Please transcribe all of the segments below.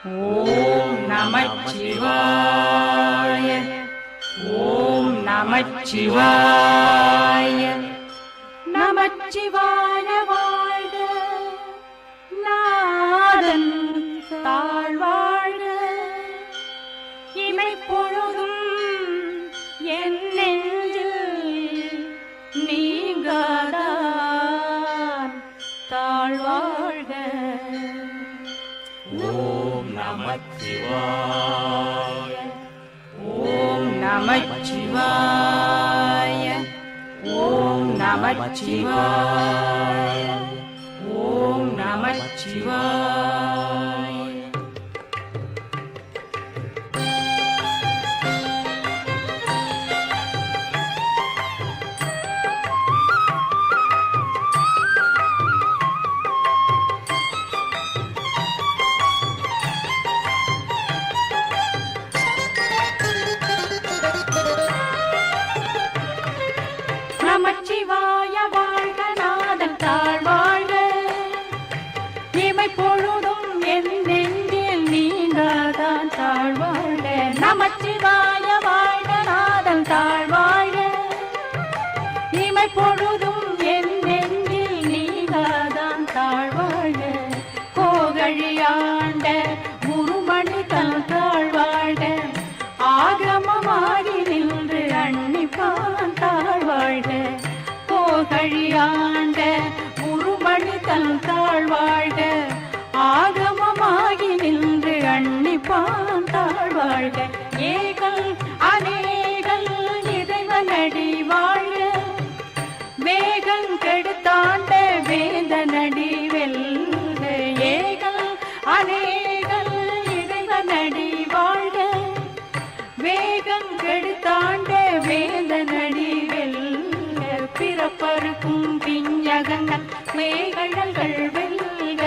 ஓம் நமச்சிவாய. ஓம் நமச்சிவாய. நமச்சிவாய வாழ்க, நாதன் தாழ்வாழ்க. இமைப்பொழுதும் என் நெஞ்சில் நீங்காதான் தாழ்வாழ்க. ஓம் நமச்சிவாய. ஓம் நமச்சிவாய. ஓம் நமச்சிவாய. ஓம் நமச்சிவாய. நமச்சிவாய வாழ்க, நாதன் தாழ்வாழ்க. இமைப்பொழுதும் என் நெஞ்சில் நீங்காதான் தாழ்வாழ்க. நமச்சிவாய வாழ்க, நாதன் தாழ்வாழ்க. இமைப்பொழுதும் என் நெஞ்சில் நீங்காதான் தாழ்வாழ்க. கோகழியாண்ட குருமணி தன் தாழ்வாழ்க. ஆகமமாகி நின்று அன்னிப்பான் தாழ்வாழ்க. கோகழியாண்ட குருமணி தன் தாழ்வாழ்க. ஆகமமாகி நின்று அன்னிப்பான் தாழ்வாழ்க. ஏகல் அநேகல் இறைவனடி வாழ்க. வேகன் கெடுத்தாண்ட வேந்தனடி வெல்க. ஏகல் அநேகல் இறைவனடி வாழ்க. வேகம் கெடுத்தாண்ட வேந்தனடி வெல்க. பிறப்பருக்கும் பிஞ்சகங்கள் மேகழல்கள் வெல்க.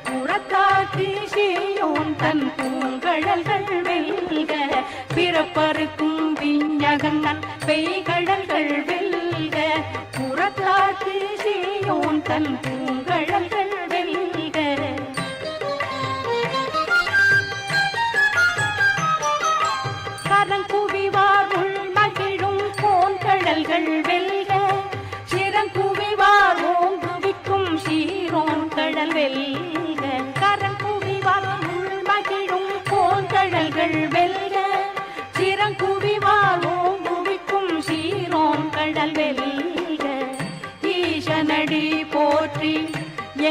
புறத்தாக்கு செய்யோன் தன் பூங்கழல்கள் வெல்க. பிறப்பருக்கும் பிஞ்சகங்கள் பெய்கழல்கள் வெல்க. புறத்தாக்கு செய்யோன் தன் பூங்கழல்கள் வெல்க. கரங்குவிவார் உள் மகிழும் போன்கடல்கள் வெல்க. சிறங்குவிவார் ஓங்குவிக்கும் சீரோன் கடல் வெல்க. கரங்குவிவார் உள் மகிழும் போன்கடல்கள் வெல்க. சிறங்குவிவார் ஓங்குவிக்கும் சீரோன் கடல் வெல்க. ஈசனடி போற்றி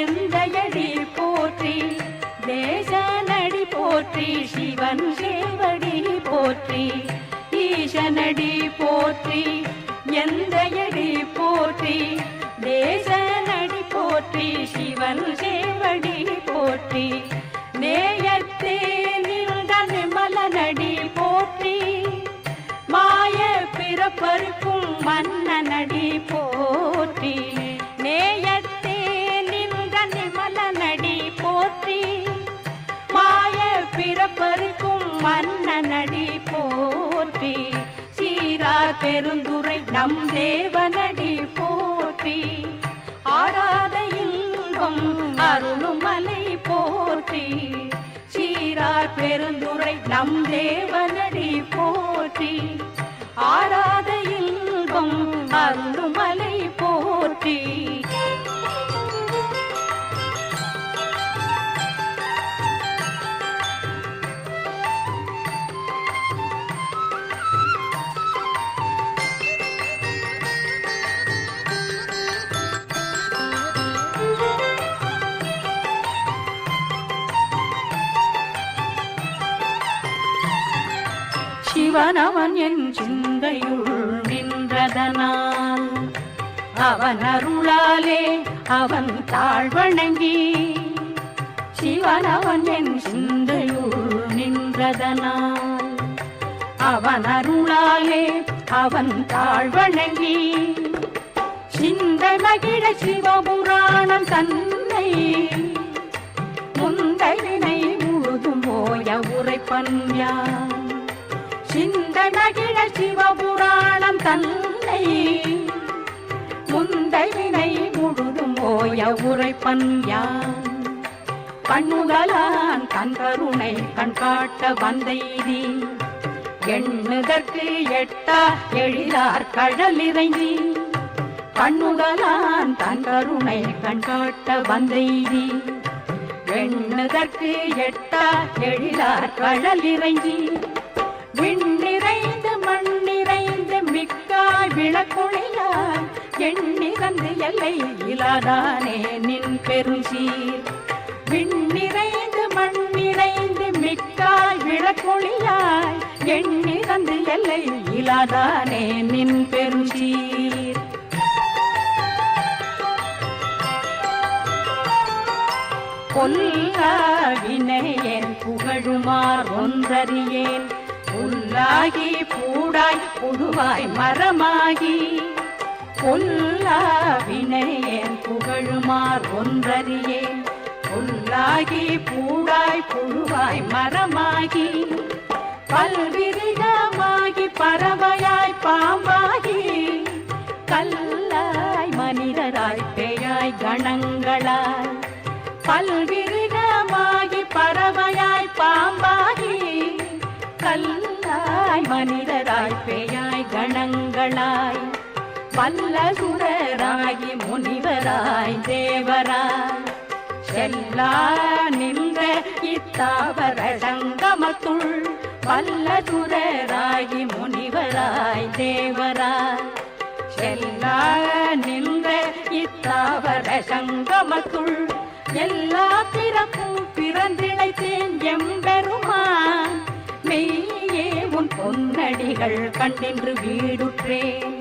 எந்தையடி போற்றி. தேசனடி போற்றி சிவன் சேவடி போற்றி. ஈசனடி போற்றி எந்தையடி போற்றி. தேசனடி போற்றி சிவன் சேவடி போற்றி. நேயத்தே நின்ற நிமலனடி போற்றி. மாய பிறப்பருக்கும் மன்னனடி போற்றி. நேயத்தே நின்ற நிமலனடி போற்றி. மாய பிறப்பருக்கும் மன்னனடி போற்றி. சீரா பெருந்துரை நம் தேவனடி போற்றி. ஆராத இன்பம் அருளுமலை போற்றி. சீரா பெருந்துரை நம் தேவனடி போற்றி. ஆராத இன்பம் அருளுமலை போற்றி. சிவனவன் என் சிந்தையுள் நின்றதனால். அவன் அருளாலே அவன் தாழ்வணங்கி. சிவனவன் என் சிந்தையுள் நின்றதனால். அவன் அருளாலே அவன் தாழ்வணங்கி. சிந்தை மகிழ சிவபுராணம் தன்னை. முந்தைவினை முழுதும் போய உரைப்பன் யான். சிந்தை மகிழ சிவபுராணம் தன்னை. முந்தைவினை முழுதும் போய உரைப்பன் யான். கண்ணுதலான் தன் கருணை கண்காட்ட வந்தைதி எண்ணுதற்கு எட்டா எழிலார் கடல் இறைந்தி கண்ணுதலான் தன் கருணை கண்காட்ட வந்தைதி எண்ணுதற்கு எட்டா எழிலார் கடல் இறைஞ்சி விண்ணிறைந்து மண்ணிறைந்து மிக்காய் விளக்குழியார் எண்ணிறந்து எல்லை இலாதானே நின் பெருசீர் விண்ணிறைந்து மண்ணிறைந்து மிக்காய் விளக்குழியாய் எண்ணிறந்து எல்லை இலாதானே நின் பெருசீர் பொல்லாவினையேன் புகழுமார் ஒன்றறியேன் புல்லாகி பூடாய் புழுவாய் மரமாகி பொல்லாவினையேன் புகழுமார் ஒன்றறியேன் புல்லாகி பூடாய் புழுவாய் மரமாகி பல்விருகமாகி பறவையாய் பாம்பாகி கல்லாய் மனிதராய் பேயாய் கணங்களாய் பல்விருகமாகி பறவையாய் பாம்பாகி கல்லாய் மனிதராய் பேயாய் கணங்களாய் பல்லசுரராகி முனிவராய் தேவராய் செல்லா நின்ற இத்தாவர சங்கமத்துள் பல்லசுரராகி முனிவராய் தேவராய் செல்லா நின்ற இத்தாவர சங்கமத்துள் எல்லா பிறப்பும் பிறந்திழைத்தேன் எம்பெருமான் மெய்யே உன் பொன்னடிகள் கண்டின்று வீடுற்றேன்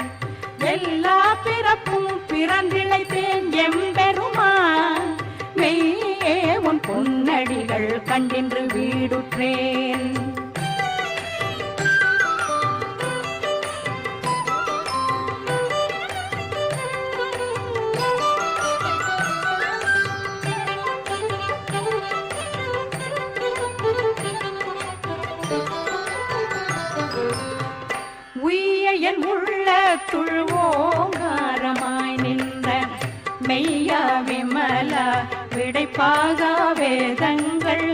எல்லா பிறப்பும் பிறந்திழைத்தேன் எம்பெருமான் மெய்யே உன் பொன்னடிகள் கண்டின்று வீடுற்றேன் என் உள்ளத்துள் ஓங்காரமாய் நின்ற மெய்யா விமல விடைப்பாக வேதங்கள்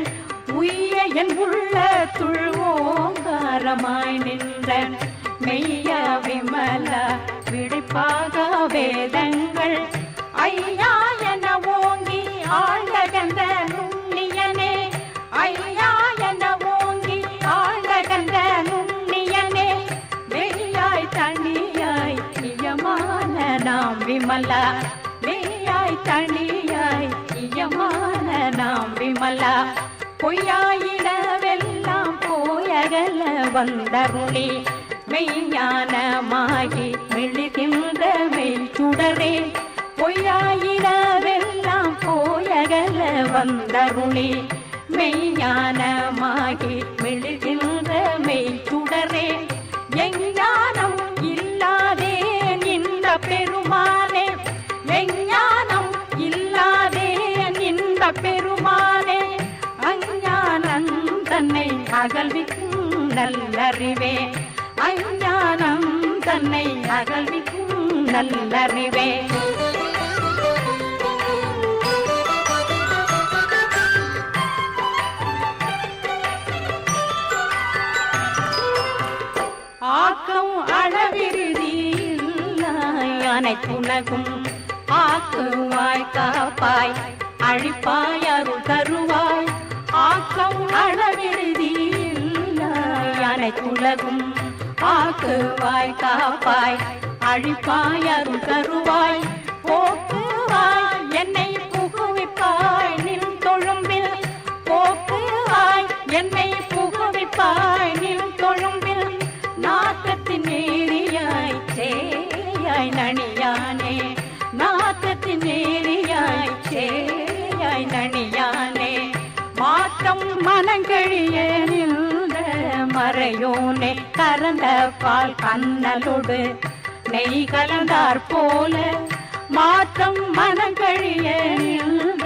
உய்ய என் உள்ளத்துள் ஓங்காரமாய் நின்ற மெய்யா விமல விடைப்பாக வேதங்கள் ஐயா என ஓங்கி ஆழ்ந்தகந்த நுண்ணியனே ஐயா என ஓங்கி ஆழ்ந்தகந்த நுண்ணியனே தனியாய் இயமான நாம் விமலா மெய்யாய் தனியாய் இயமான நாம் விமலா பொய்யாயிடவெல்லாம் போயகல வந்தருளி மெய்ஞானமாகி மெழுகின்ற மெய் சுடரே பொய்யாயிடவெல்லாம் போயகல வந்தருளி மெய்ஞானமாகி மெழுகின்ற மெய் சுடரே எஞ்ஞானம் இல்லாதே நின்ற பெருமானே எஞ்ஞானம் இல்லாதே நின்ற பெருமானே அஞ்ஞானம் தன்னை அகழ்விக்கும் நல்லறிவே அஞ்ஞானம் தன்னை அகழ்விக்கும் நல்லறிவே ஆக்கம் அளவிருதியில்லாய் அனைத்துலகும் ஆக்குவாய் காப்பாய் அழிப்பாய் அருள் தருவாய் ஆக்கம் அளவிருதியில்லாய் அனைத்துலகும் ஆக்குவாய் காப்பாய் அழிப்பாய் அருள் தருவாய் போக்குவாய் என்னை புகுவிப்பாய் நின் தொழும்பில் போக்குவாய் என்னை புகுவிப்பாய் நின் தொழும்பில் நாக்கத்தின் நேரியாய் சேயாய் நணியானே நாக்கத்தின் நேரியாய் சேயாய் நணியானே மாற்றம் மனங்கழிய நின்ற மறையோனே கறந்த பால் கண்ணலோடு நெய் கலந்தார் போல மாற்றம் மனங்கழிய நின்ற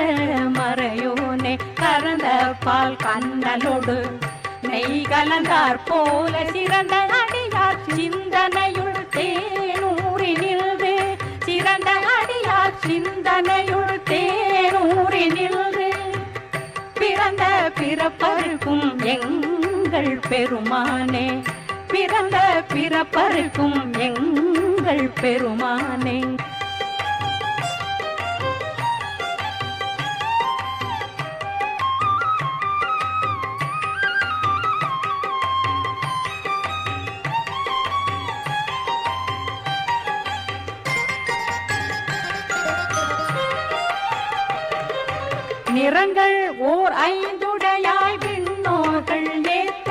மறையோனே கறந்த பால் கண்ணலோடு நெய் கலந்தார் போல சிறந்த அடியார் சிந்தனையுள் தேனூறி நின்று சிறந்த அடியார் சிந்தனையுள் தேனூறி நின்று பிறப்பறுக்கும் எங்கள் பெருமானே, பிறந்த பிறப்பறுக்கும் எங்கள் பெருமானே. நிறங்கள் ஓர் ஐந்துடையாய் விண்ணோர்கள் ஏத்த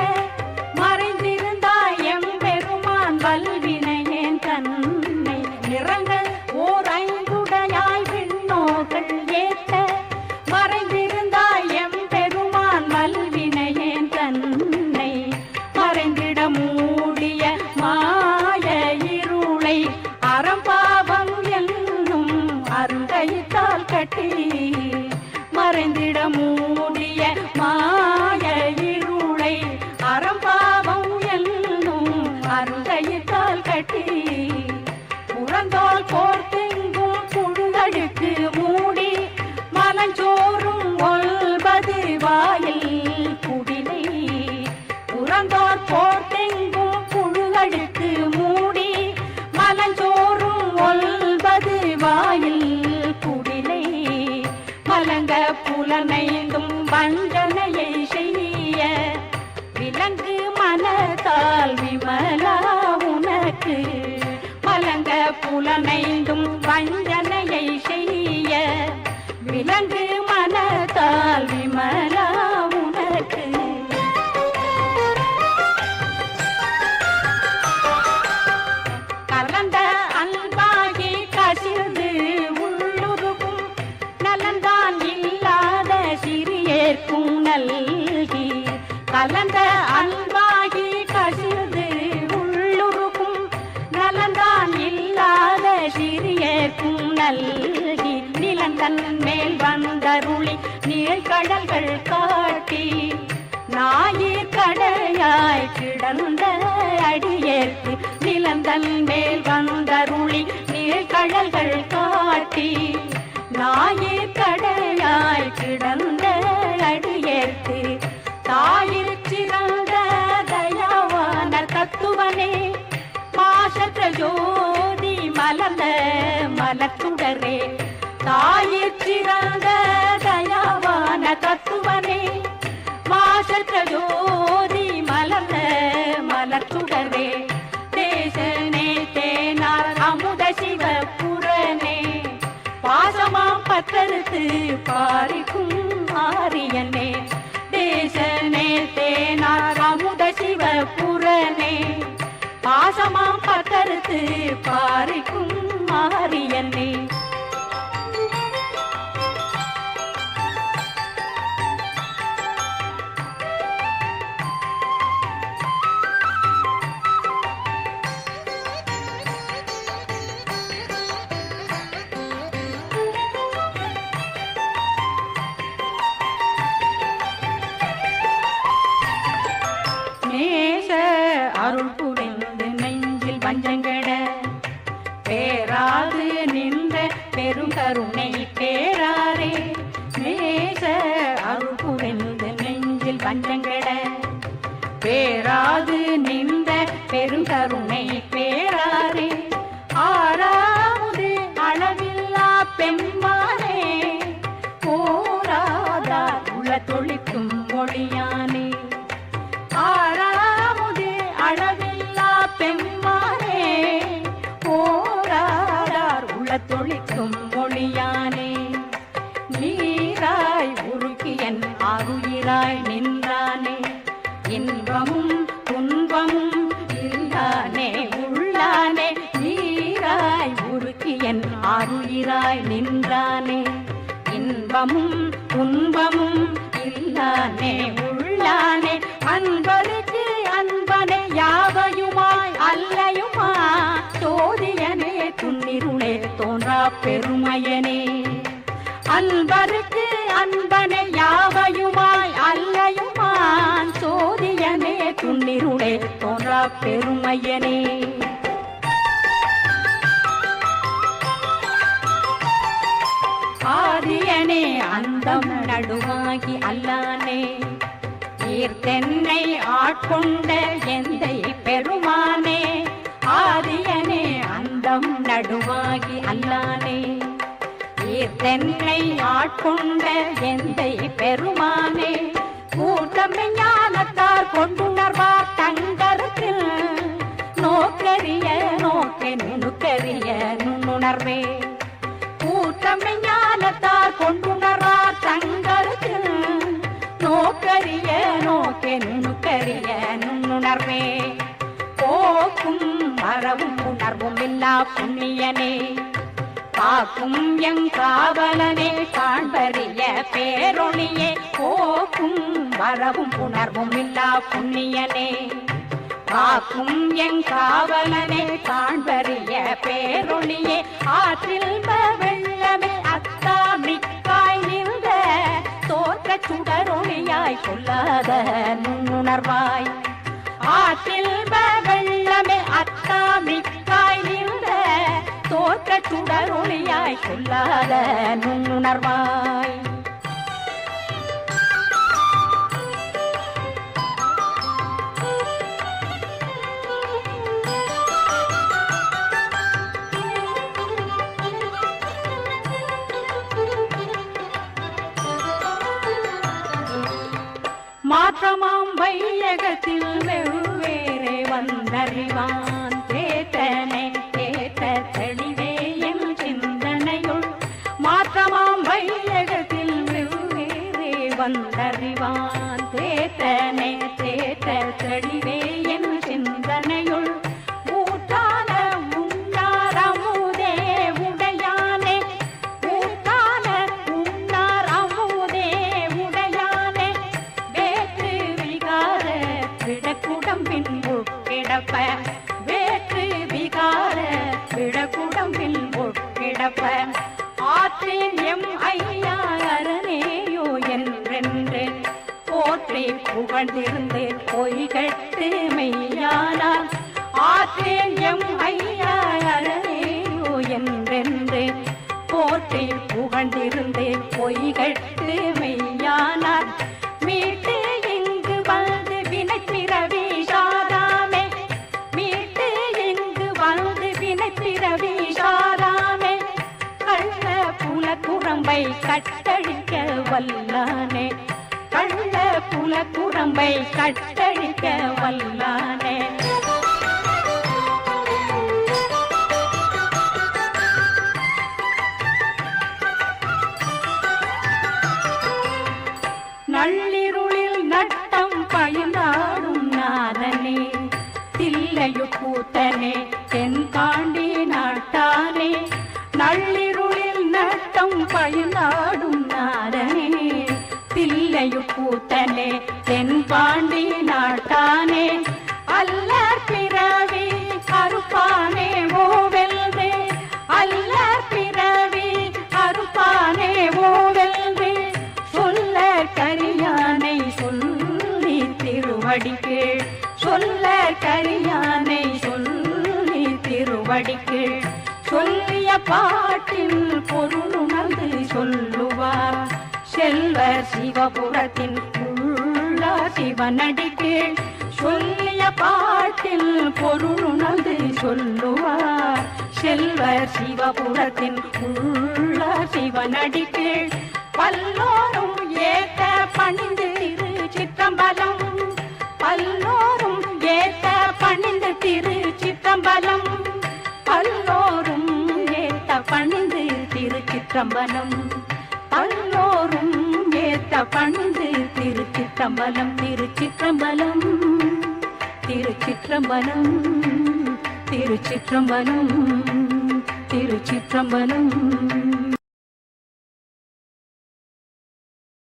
மறைந்திருந்தாய் எம்பெருமான் வல்வினையேன் தன்னை. நிறங்கள் ஓர் ஐந்துடையாய் விண்ணோர்கள் ஏத்த மறைந்திருந்தாய் எம்பெருமான் வல்வினையேன் தன்னை. மறைந்திட மூடிய மாய இருளை அறம்பாவம் என்னும் அருங்கைத்தால் கட்டி, மறைந்திட மூடிய மாய இருளை அறம்பாவம் என்னும் அருங்கைத்தால் கட்டி, புறந்தோல் போர்த்தெங்கும் புழுதழுக்கு மூடி மலஞ்சோறும் ஒல்பது வாயில் குடிலை. புறந்தோல் போர்த்தெங்கும் புழுதழுக்கு மூடி மலஞ்சோறும் ஒல்பது வாயில் குடிலை. மலங்க புலனைந்தும் வஞ்சனையை செய்ய விலங்கு மனத்தால் விமலா உனக்கு. மலங்க புலனைந்தும் வஞ்சனையை செய்ய விலங்கு மனத்தால் விமலா உனக்கு. கலந்த அன்பாகி கசிந்து உள்ளுருகும் நலந்தான் இல்லாத சிறியேற்கும் நல்கி. கலந்த அன்பாகி கசிந்து உள்ளுருகும் நலந்தான் இல்லாத சிறியேற்கும் நல்கி. நிலந்தன் மேல் வந்தருளி நீழ்கடல்கள் காட்டி, ஞாயிற் கடையாய் கிடந்த அடியேற்கு. நிலந்தன் மேல் வந்தருளி நீழ்கடல்கள் காட்டி, ஞாயிற் கடையாய் கிடந்த அடியேற்கு. தாயிற் சிறந்த தயாவான தத்துவனே, பாசற்ற ஜோதி மலர்ந்த மலத்துடரே. தாயிற் சிறந்த தயாவான தத்துவனே, பாசற்ற ஜோதி மலர்ந்த மலத்துடரே. தேசனே தேனார் அமுத சிவ புரனே, பாசமாம் பத்தறுத்து பாரிக்கும் ஆரியனே. தேசனே தேனார் அமுத சிவ புரனே, பாசமாம் பத்தறுத்து பாரிக்கும் ஆரியனே. நேச அருள் புரிந்து நெஞ்சில் வஞ்சங்கட பேராது நின்ற பெருங்கருணை பேராரே. நேச அருள் புரிந்து நெஞ்சில் வஞ்சங்கட பேராது நின்ற பெருங்கருணை பேராரே. ஆறாவது அளவில்லா பெம்மானே, போராதார் உள்ள தொழிக்கும் மொழியானே. ஆறாவது அளவில்லா பெம்மானே, போராடார் உள்ள தொழிக்கும் மொழியானே. நீராய் உருக்கியன் ஆருயிராய் நின்றானே, இன்பமும் துன்பமும் இல்லானே உள்ளானே. நீராய் உருக்கியன் ஆருயிராய் நின்றானே, இன்பமும் துன்பமும் இல்லானே உள்ளானே. அன்பருக்கு அன்பனே யாவையுமாய் அல்லையுமா, சோதியனே துன்னிருளே தோன்றா பெருமையனே. அன்பருக்கு அன்பனே யாவையுமாய் அல்லையுமான், சோதியனே துன்னிருளே தோன்றா பெருமையனே. ஆதியனே அந்தம் நடுவாகி அல்லானே, ஈர்த்தென்னை ஆட்கொண்ட எந்தை பெருமானே ஆரியனே அந்தம் நடுவாகி அல்லானே ஈர்த்தென்னை ஆட்கொண்ட எந்தை பெருமானே கூட்டமை ஞானத்தார் கொண்டுணர்வார் தங்கரத்தில் நோக்கரிய நோக்கே நுணுக்கரிய நுண்ணுணர்வே கூட்டமை ஞானத்தார் கொண்டுணர்வார் தங்கரத்தில் நோக்கரிய நோக்கே நுணுக்கரிய நுண்ணுணர்வே போக்கும் மரவும் உணர்வும் இல்லா புண்ணியனே காக்கும் எங் காவலனே காண்பறிய பேரொளியே போக்கும் வரவும் உணர்வும் இல்லா புண்ணியனே காக்கும் எங் காவலனே காண்பறிய பேரொளியே ஆற்றில் வெள்ளமே அத்தா மிக்காய் நின்ற தோற்ற சுடரொளியாய் சொல்லாத நுண்ணுணர்வாய் ஆற்றில் வெள்ளமே அத்தா மிக்காய் நின்ற தோற்ற சுடரொளியாய் சொல்லாத நுண்ணுணர்வாய் மாற்றமாம் வையகத்தில் வெவ்வேறே வந்தறிவான் தேத்தனை தேத்த தெளிவே என் சிந்தனையுள் மாற்றமாம் வையகத்தில் வெவ்வேறே வந்தறிவான் தேத்தனை தேத்த தெளிவே என் சிந்தனையுள் ஊற்றான உண்ணார் அமுதே உடையானே ஊற்றான உண்ணார் அமுதே உடையானே வேற்று விகார விடக்குடம்பின் உட்கிடப்ப வேற்று விகார விடக்குடம்பின் உட்கிடப்ப ஆற்றின் எம் ஐயா அரணேயோ என்றென்று போற்றி புகழ்ந்திருந்து பொய்கட்டு மெய்யானார் ஆற்றின் எம் ஐயா அரணேயோ என்றென்று போற்றி புகழ்ந்திருந்து பொய்கட்டு மெய்யானார் மீட்டு இங்கு வந்து வினை பிறவி சாராமே மீட்டு இங்கு வந்து வினை பிறவி சாராமே கள்ள புல குரம்பை கட்டழிக்க வல்லானே கள்ள புல குரம்பை கட்டழிக்க வல்லானே நள்ளிருளில் நட்டம் பயனாடும் நாதனே தில்லையு கூத்தனே தென் தாண்டி நாட்டானே நள்ளிருளில் நட்டம் பயனாடும் நாதனே தில்லையு கூத்தனே தென் பாண்டி நாட்டானே அல்லற் பிறவி அறுப்பானே ஓவெல்வே அல்லற் பிறவி அறுப்பானே ஓவெல்வே சொல்ல கரியானை சொல்லி திருவடிக்கு சொல்ல கரியானை சொல்லி திருவடிக்கு சொல்லிய பாட்டில் பொருளுணர்ந்து சொல்லுவார் செல்வர் சிவபுரத்தின் உள்ள சிவனடிக்கு சொல்லிய பாட்டில் பொருளுணர்ந்து சொல்லுவார் செல்வர் சிவபுரத்தின் உள்ள சிவனடிக்கு பல்லோரும் ஏத்த பணிந்து திரு சிற்றம்பலம் பல்லோரும் ஏத்த பணிந்து திரு சிற்றம்பலம் பல்லோரும் ஏத்த பணிந்து திரு சிற்றம்பலம் பல்லோரும் ஏத்த பணிந்து திரு சிற்றம்பலம் திருச்சிற்றம்பலம் திருச்சிற்றம்பலம் திருச்சிற்றம்பலம் திருச்சிற்றம்பலம்